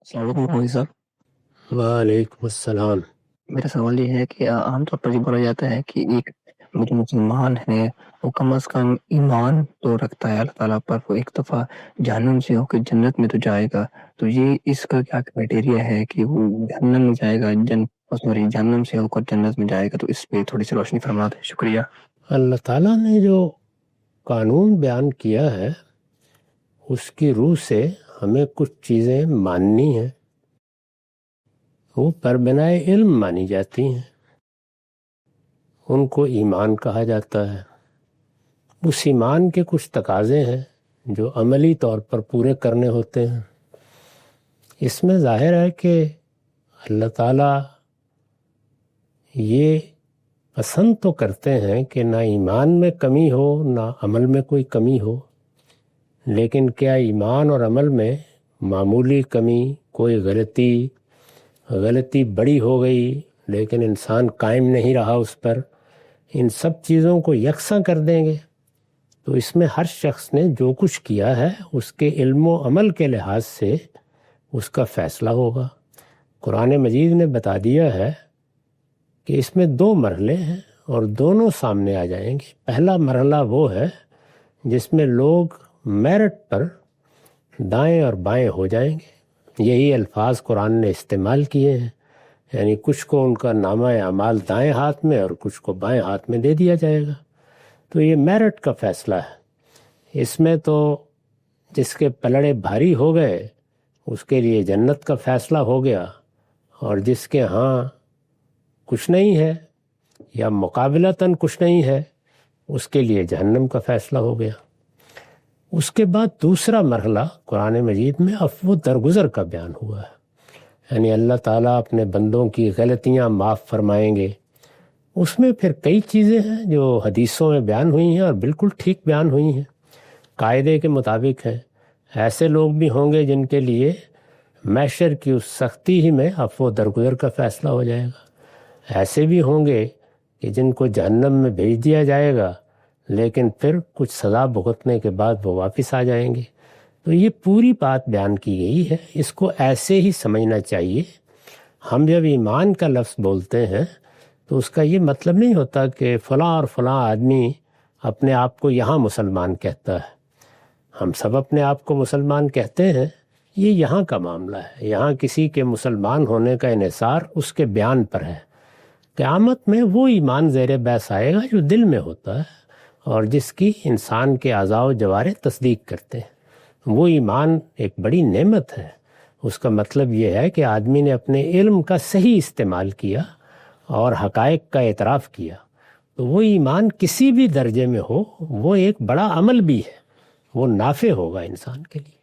السلام علیکم مودی صاحب۔ وعلیکم السلام۔ میرا سوال یہ ہے کہ عام طور پر یہ بولا جاتا ہے کہ ایک جو مسلمان ہے وہ کم از کم ایمان تو رکھتا ہے اللہ تعالیٰ پر، وہ ایک دفعہ جہنم سے ہو کے جنت میں تو جائے گا، تو یہ اس کا کیا کرائٹیریا ہے کہ وہ جہنم میں جائے گا جہنم سے ہو کر جنت میں جائے گا؟ تو اس پہ تھوڑی سی روشنی فرما دیں، شکریہ۔ اللہ تعالیٰ نے جو قانون بیان کیا ہے اس کی روح سے ہمیں کچھ چیزیں ماننی ہیں، وہ پر بنائے علم مانی جاتی ہیں، ان کو ایمان کہا جاتا ہے۔ اس ایمان کے کچھ تقاضے ہیں جو عملی طور پر پورے کرنے ہوتے ہیں۔ اس میں ظاہر ہے کہ اللہ تعالیٰ یہ پسند تو کرتے ہیں کہ نہ ایمان میں کمی ہو نہ عمل میں کوئی کمی ہو، لیکن کیا ایمان اور عمل میں معمولی کمی، کوئی غلطی بڑی ہو گئی لیکن انسان قائم نہیں رہا اس پر، ان سب چیزوں کو یکساں کر دیں گے؟ تو اس میں ہر شخص نے جو کچھ کیا ہے اس کے علم و عمل کے لحاظ سے اس کا فیصلہ ہوگا۔ قرآن مجید نے بتا دیا ہے کہ اس میں دو مرحلے ہیں اور دونوں سامنے آ جائیں گے۔ پہلا مرحلہ وہ ہے جس میں لوگ میرٹ پر دائیں اور بائیں ہو جائیں گے، یہی الفاظ قرآن نے استعمال کیے ہیں، یعنی کچھ کو ان کا نامہ اعمال دائیں ہاتھ میں اور کچھ کو بائیں ہاتھ میں دے دیا جائے گا۔ تو یہ میرٹ کا فیصلہ ہے۔ اس میں تو جس کے پلڑے بھاری ہو گئے اس کے لیے جنت کا فیصلہ ہو گیا، اور جس کے ہاں کچھ نہیں ہے یا مقابلتاً کچھ نہیں ہے اس کے لیے جہنم کا فیصلہ ہو گیا۔ اس کے بعد دوسرا مرحلہ قرآن مجید میں عفو درگزر کا بیان ہوا ہے، یعنی اللہ تعالیٰ اپنے بندوں کی غلطیاں معاف فرمائیں گے۔ اس میں پھر کئی چیزیں ہیں جو حدیثوں میں بیان ہوئی ہیں اور بالکل ٹھیک بیان ہوئی ہیں، قاعدے کے مطابق ہیں۔ ایسے لوگ بھی ہوں گے جن کے لیے محشر کی اس سختی ہی میں عفو درگزر کا فیصلہ ہو جائے گا، ایسے بھی ہوں گے کہ جن کو جہنم میں بھیج دیا جائے گا لیکن پھر کچھ سزا بھگتنے کے بعد وہ واپس آ جائیں گے۔ تو یہ پوری بات بیان کی گئی ہے، اس کو ایسے ہی سمجھنا چاہیے۔ ہم جب ایمان کا لفظ بولتے ہیں تو اس کا یہ مطلب نہیں ہوتا کہ فلاں اور فلاں آدمی اپنے آپ کو یہاں مسلمان کہتا ہے۔ ہم سب اپنے آپ کو مسلمان کہتے ہیں، یہ یہاں کا معاملہ ہے۔ یہاں کسی کے مسلمان ہونے کا انحصار اس کے بیان پر ہے۔ قیامت میں وہ ایمان زیر بحث آئے گا جو دل میں ہوتا ہے اور جس کی انسان کے اعضاء و جوارح تصدیق کرتے ہیں۔ وہ ایمان ایک بڑی نعمت ہے۔ اس کا مطلب یہ ہے کہ آدمی نے اپنے علم کا صحیح استعمال کیا اور حقائق کا اعتراف کیا، تو وہ ایمان کسی بھی درجے میں ہو وہ ایک بڑا عمل بھی ہے، وہ نافع ہوگا انسان کے لیے۔